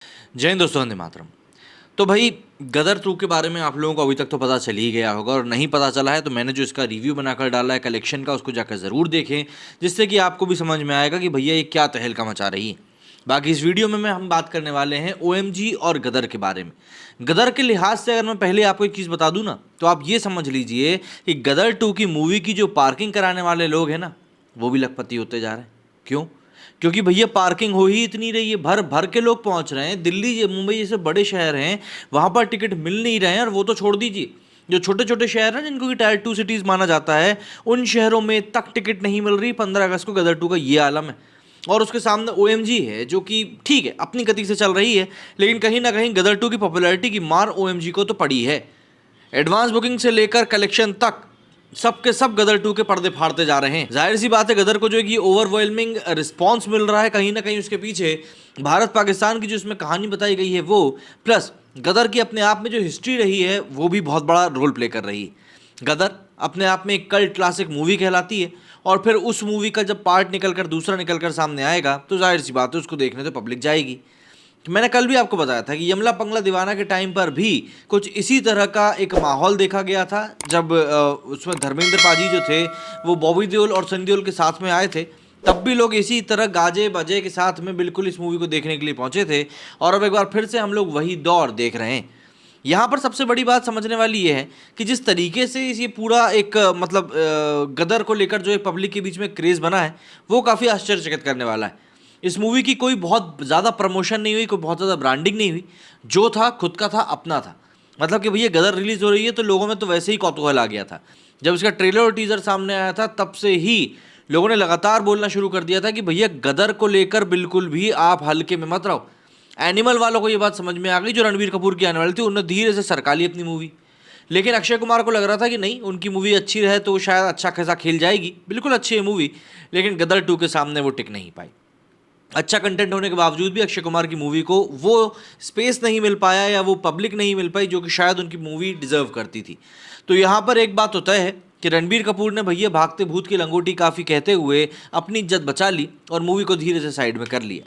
जय हिंद दोस्तों, वंदे मातरम। तो भाई गदर 2 के बारे में आप लोगों को अभी तक तो पता चल ही गया होगा, और नहीं पता चला है तो मैंने जो इसका रिव्यू बनाकर डाला है कलेक्शन का, उसको जाकर ज़रूर देखें, जिससे कि आपको भी समझ में आएगा कि भैया ये क्या तहलका मचा रही है। बाकी इस वीडियो में हम बात करने वाले हैं OMG और गदर के बारे में। गदर के लिहाज से अगर मैं पहले आपको एक चीज़ बता दूं ना, तो आप ये समझ लीजिए कि गदर 2 की मूवी की जो पार्किंग कराने वाले लोग हैं ना, वो भी लखपति होते जा रहे हैं। क्यों? क्योंकि भैया पार्किंग हो ही इतनी रही है, भर भर के लोग पहुंच रहे हैं। दिल्ली मुंबई जैसे बड़े शहर हैं, वहां पर टिकट मिल नहीं रहे हैं। और वो तो छोड़ दीजिए, जो छोटे छोटे शहर हैं जिनको कि टायर 2 सिटीज़ माना जाता है, उन शहरों में तक टिकट नहीं मिल रही। 15 अगस्त को गदर 2 का ये आलम है। और उसके सामने OMG है, जो कि ठीक है अपनी गति से चल रही है, लेकिन कहीं ना कहीं गदर 2 की पॉपुलैरिटी की मार OMG को तो पड़ी है। एडवांस बुकिंग से लेकर कलेक्शन तक सबके सब गदर 2 के पर्दे फाड़ते जा रहे हैं। जाहिर सी बात है, गदर को जो है कि ओवरवेलमिंग रिस्पांस मिल रहा है। कहीं ना कहीं उसके पीछे भारत पाकिस्तान की जो इसमें कहानी बताई गई है वो, प्लस गदर की अपने आप में जो हिस्ट्री रही है वो भी बहुत बड़ा रोल प्ले कर रही है। गदर अपने आप में एक कल्ट क्लासिक मूवी कहलाती है, और फिर उस मूवी का जब पार्ट निकलकर दूसरा निकलकर सामने आएगा तो जाहिर सी बात है उसको देखने तो पब्लिक जाएगी। मैंने कल भी आपको बताया था कि यमला पंगला दीवाना के टाइम पर भी कुछ इसी तरह का एक माहौल देखा गया था, जब उसमें धर्मेंद्र पाजी जो थे वो बॉबी देओल और सनी देओल के साथ में आए थे। तब भी लोग इसी तरह गाजे बजे के साथ में बिल्कुल इस मूवी को देखने के लिए पहुंचे थे, और अब एक बार फिर से हम लोग वही दौर देख रहे हैं। यहाँ पर सबसे बड़ी बात समझने वाली ये है कि जिस तरीके से ये पूरा एक गदर को लेकर जो एक पब्लिक के बीच में क्रेज़ बना है, वो काफ़ी आश्चर्यचकित करने वाला है। इस मूवी की कोई बहुत ज़्यादा प्रमोशन नहीं हुई, कोई बहुत ज़्यादा ब्रांडिंग नहीं हुई। जो था खुद का था, अपना था। मतलब कि भैया गदर रिलीज़ हो रही है तो लोगों में तो वैसे ही कौतूहल आ गया था। जब इसका ट्रेलर और टीज़र सामने आया था तब से ही लोगों ने लगातार बोलना शुरू कर दिया था कि भैया गदर को लेकर बिल्कुल भी आप हल्के में मत रहो। एनिमल वालों को ये बात समझ में आ गई, जो रणबीर कपूर की आने वाली थी, उन्होंने धीरे से सरका ली अपनी मूवी। लेकिन अक्षय कुमार को लग रहा था कि नहीं, उनकी मूवी अच्छी रहे तो शायद अच्छा खासा खेल जाएगी। बिल्कुल अच्छी है मूवी, लेकिन गदर 2 के सामने वो टिक नहीं पाई। अच्छा कंटेंट होने के बावजूद भी अक्षय कुमार की मूवी को वो स्पेस नहीं मिल पाया, या वो पब्लिक नहीं मिल पाई जो कि शायद उनकी मूवी डिजर्व करती थी। तो यहाँ पर एक बात होता है कि रणबीर कपूर ने भैया भागते भूत की लंगोटी काफ़ी कहते हुए अपनी इज्जत बचा ली और मूवी को धीरे से साइड में कर लिया।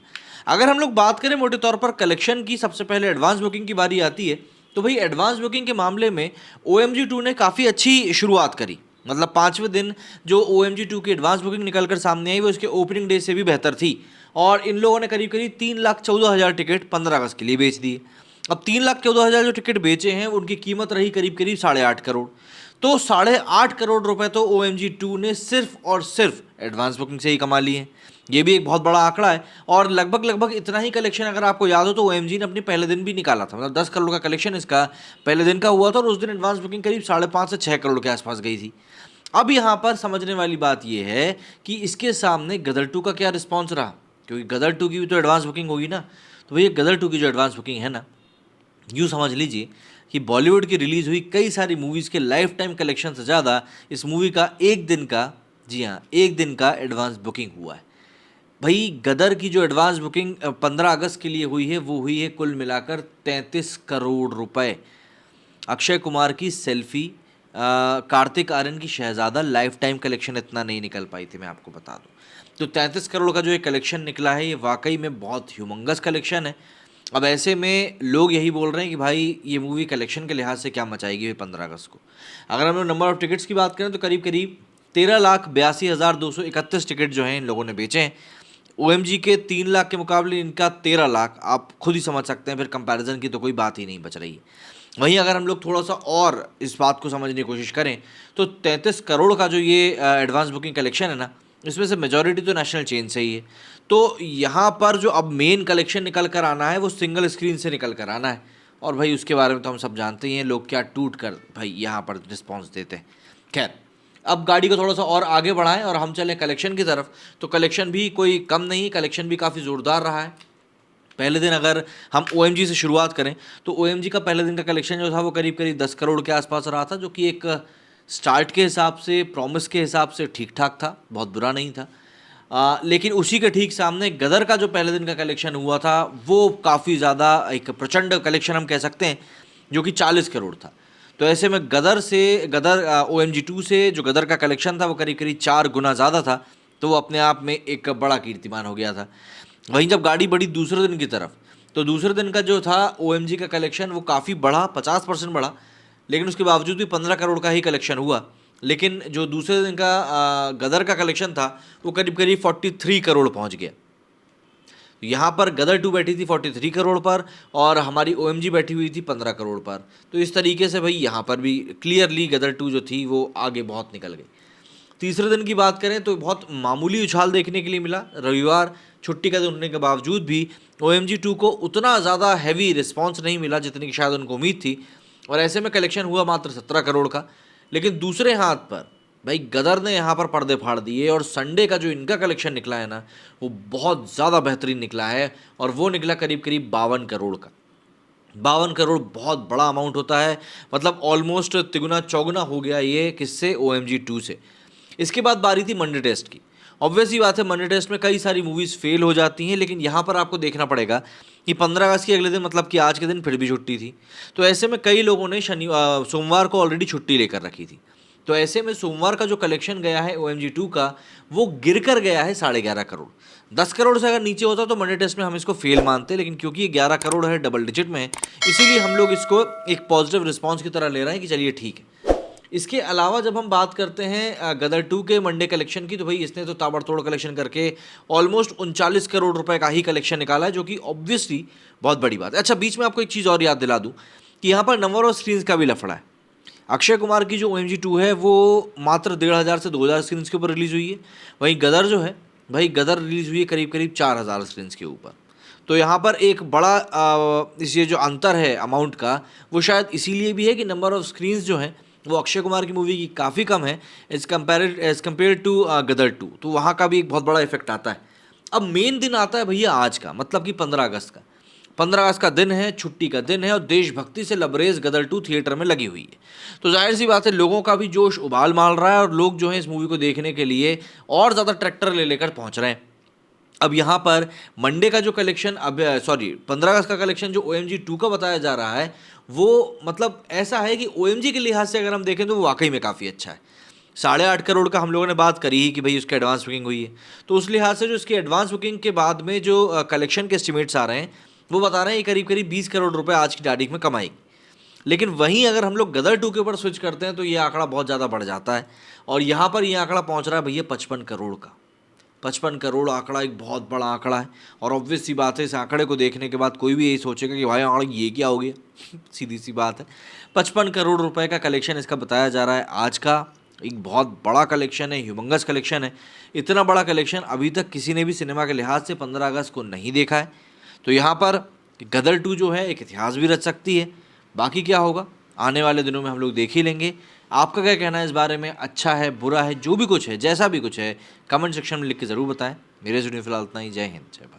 अगर हम लोग बात करें मोटे तौर पर कलेक्शन की, सबसे पहले एडवांस बुकिंग की बारी आती है। तो भाई एडवांस बुकिंग के मामले में OMG 2 ने काफ़ी अच्छी शुरुआत करी। मतलब 5वें दिन जो OMG 2 की एडवांस बुकिंग निकल कर सामने आई वो इसके ओपनिंग डे से भी बेहतर थी, और इन लोगों ने करीब करीब 3,14,000 टिकट 15 अगस्त के लिए बेच दिए। अब 3,14,000 जो टिकट बेचे हैं उनकी कीमत रही करीब करीब 8.5 करोड़। तो 8.5 करोड़ रुपए तो OMG 2 ने सिर्फ और सिर्फ एडवांस बुकिंग से ही कमा लिए हैं। ये भी एक बहुत बड़ा आंकड़ा है, और लगभग लगभग इतना ही कलेक्शन अगर आपको याद हो तो OMG ने अपने पहले दिन भी निकाला था। मतलब 10 करोड़ का कलेक्शन इसका पहले दिन का हुआ था, और उस दिन एडवांस बुकिंग करीब 5.5 से 6 करोड़ के आसपास गई थी। अब यहाँ पर समझने वाली बात यह है कि इसके सामने गदर 2 का क्या रिस्पॉन्स रहा, क्योंकि गदर 2 की भी तो एडवांस बुकिंग होगी ना। तो भैया गदर 2 की जो एडवांस बुकिंग है ना, यूँ समझ लीजिए कि बॉलीवुड की रिलीज़ हुई कई सारी मूवीज़ के लाइफ टाइम कलेक्शन से ज़्यादा इस मूवी का एक दिन का, जी हाँ एक दिन का एडवांस बुकिंग हुआ है। भाई गदर की जो एडवांस बुकिंग 15 अगस्त के लिए हुई है वो हुई है कुल मिलाकर 33 करोड़ रुपए। अक्षय कुमार की सेल्फी, कार्तिक आर्यन की शहजादा, लाइफ टाइम कलेक्शन इतना नहीं निकल पाई थी, मैं आपको बता दूं। तो 33 करोड़ का जो ये कलेक्शन निकला है ये वाकई में बहुत ह्यूमंगस कलेक्शन है। अब ऐसे में लोग यही बोल रहे हैं कि भाई ये मूवी कलेक्शन के लिहाज से क्या मचाएगी 15 अगस्त को। अगर हम लोग नंबर ऑफ टिकट्स की बात करें तो करीब करीब 13,82,231 टिकट जो हैं इन लोगों ने बेचे हैं। OMG के 3 लाख के मुकाबले इनका 13 लाख, आप खुद ही समझ सकते हैं, फिर कंपैरिजन की तो कोई बात ही नहीं बच रही है। वहीं अगर हम लोग थोड़ा सा और इस बात को समझने की कोशिश करें तो 33 करोड़ का जो ये एडवांस बुकिंग कलेक्शन है ना, इसमें से मेजॉरिटी तो नेशनल चेन से ही है। तो यहाँ पर जो अब मेन कलेक्शन निकल कर आना है वो सिंगल स्क्रीन से निकल कर आना है, और भाई उसके बारे में तो हम सब जानते ही हैं लोग क्या टूट कर भाई यहाँ पर रिस्पॉन्स देते हैं। खैर, अब गाड़ी को थोड़ा सा और आगे बढ़ाएं और हम चलें कलेक्शन की तरफ। तो कलेक्शन भी कोई कम नहीं, कलेक्शन भी काफ़ी ज़ोरदार रहा है। पहले दिन अगर हम OMG से शुरुआत करें तो OMG का पहले दिन का कलेक्शन जो था वो करीब करीब 10 करोड़ के आसपास रहा था, जो कि एक स्टार्ट के हिसाब से, प्रॉमिस के हिसाब से ठीक ठाक था, बहुत बुरा नहीं था। लेकिन उसी के ठीक सामने गदर का जो पहले दिन का कलेक्शन हुआ था वो काफ़ी ज़्यादा एक प्रचंड कलेक्शन हम कह सकते हैं, जो कि 40 करोड़ था। तो ऐसे में गदर OMG 2 से जो गदर का कलेक्शन था वो करीब करीब 4 गुना ज़्यादा था, तो वो अपने आप में एक बड़ा कीर्तिमान हो गया था। वहीं जब गाड़ी बढ़ी दूसरे दिन की तरफ तो दूसरे दिन का जो था OMG का कलेक्शन वो काफ़ी बढ़ा, 50% बढ़ा, लेकिन उसके बावजूद भी 15 करोड़ का ही कलेक्शन हुआ। लेकिन जो दूसरे दिन का गदर का कलेक्शन था वो करीब करीब 43 करोड़ पहुंच गया। तो यहाँ पर गदर 2 बैठी थी 43 करोड़ पर और हमारी OMG बैठी हुई थी 15 करोड़ पर। तो इस तरीके से भाई यहाँ पर भी क्लियरली गदर 2 जो थी वो आगे बहुत निकल गई। तीसरे दिन की बात करें तो बहुत मामूली उछाल देखने के लिए मिला। रविवार छुट्टी का दिन होने के बावजूद भी OMG 2 को उतना ज़्यादा हैवी रिस्पॉन्स नहीं मिला जितनी कि शायद उनको उम्मीद थी, और ऐसे में कलेक्शन हुआ मात्र 17 करोड़ का। लेकिन दूसरे हाथ पर भाई गदर ने यहाँ पर पर्दे फाड़ दिए और संडे का जो इनका कलेक्शन निकला है ना वो बहुत ज़्यादा बेहतरीन निकला है, और वो निकला करीब करीब 52 करोड़ का। 52 करोड़ बहुत बड़ा अमाउंट होता है, मतलब ऑलमोस्ट तिगुना चौगुना हो गया ये किससे, OMG 2 से। इसके बाद बारी थी मंडे टेस्ट की। ऑब्वियस ही बात है मंडे टेस्ट में कई सारी मूवीज़ फेल हो जाती हैं, लेकिन यहाँ पर आपको देखना पड़ेगा कि 15 अगस्त के अगले दिन मतलब कि आज के दिन फिर भी छुट्टी थी। तो ऐसे में कई लोगों ने सोमवार को ऑलरेडी छुट्टी लेकर रखी थी। तो ऐसे में सोमवार का जो कलेक्शन गया है OMG 2 का वो गिर कर गया है 11.5 करोड़। 10 करोड़ से अगर नीचे होता तो मंडे टेस्ट में हम इसको फेल मानते, लेकिन क्योंकि ये 11 करोड़ है, डबल डिजिट में है, इसीलिए हम लोग इसको एक पॉजिटिव रिस्पॉन्स की तरह ले रहे हैं कि चलिए ठीक है। इसके अलावा जब हम बात करते हैं गदर 2 के मंडे कलेक्शन की, तो भाई इसने तो ताबड़तोड़ कलेक्शन करके ऑलमोस्ट 39 करोड़ रुपए का ही कलेक्शन निकाला है, जो कि ऑब्वियसली बहुत बड़ी बात है। अच्छा, बीच में आपको एक चीज़ और याद दिला दूँ कि यहाँ पर नंबर ऑफ स्क्रीन्स का भी लफड़ा है। अक्षय कुमार की जो OMG 2 है वो मात्र 1500 से 2000 स्क्रीन्स के ऊपर रिलीज़ हुई है। वहीं गदर जो है भाई गदर रिलीज़ हुई है करीब करीब 4000 स्क्रीन्स के ऊपर। तो यहाँ पर एक बड़ा ये जो अंतर है अमाउंट का वो शायद इसीलिए भी है कि नंबर ऑफ स्क्रीन्स जो हैं वो अक्षय कुमार की मूवी की काफ़ी कम है एज़ कम्पेयर टू गदर 2। तो वहाँ का भी एक बहुत बड़ा इफेक्ट आता है। अब मेन दिन आता है भैया आज का, मतलब कि 15 अगस्त का। 15 अगस्त का दिन है, छुट्टी का दिन है, और देशभक्ति से लबरेज गदर 2 थिएटर में लगी हुई है। तो जाहिर सी बात है लोगों का भी जोश उबाल मार रहा है, और लोग जो हैं इस मूवी को देखने के लिए और ज़्यादा ट्रैक्टर ले लेकर पहुंच रहे हैं। अब यहाँ पर मंडे का जो कलेक्शन, अब 15 अगस्त का कलेक्शन जो OMG 2 का बताया जा रहा है वो मतलब ऐसा है कि OMG के लिहाज से अगर हम देखें तो वो वाकई में काफ़ी अच्छा है। 8.5 करोड़ का हम लोगों ने बात करी ही कि भाई उसकी एडवांस बुकिंग हुई है, तो उस लिहाज से जो इसकी एडवांस बुकिंग के बाद में जो कलेक्शन के एस्टिमेट्स आ रहे हैं वो बता रहे हैं करीब करीब 20 करोड़ रुपए आज की तारीख में कमाएगी। लेकिन वहीं अगर हम लोग गदर 2 के ऊपर स्विच करते हैं तो ये आंकड़ा बहुत ज़्यादा बढ़ जाता है, और यहाँ पर ये आंकड़ा पहुँच रहा है भैया 55 करोड़ का। 55 करोड़ आंकड़ा एक बहुत बड़ा आंकड़ा है, और ऑब्वियस सी बात है इस आंकड़े को देखने के बाद कोई भी यही सोचेगा कि भाई आंकड़ा ये क्या हो गया सीधी सी बात है। 55 करोड़ रुपए का कलेक्शन इसका बताया जा रहा है आज का। एक बहुत बड़ा कलेक्शन है, ह्यूमंगस कलेक्शन है। इतना बड़ा कलेक्शन अभी तक किसी ने भी सिनेमा के लिहाज से 15 अगस्त को नहीं देखा है। तो यहाँ पर गदर 2 जो है एक इतिहास भी रच सकती है। बाकी क्या होगा आने वाले दिनों में हम लोग देख ही लेंगे। आपका क्या कहना है इस बारे में, अच्छा है, बुरा है, जो भी कुछ है, जैसा भी कुछ है, कमेंट सेक्शन में लिख के ज़रूर बताएं। मेरे वीडियो फिलहाल इतना ही। जय हिंद, जय भारत।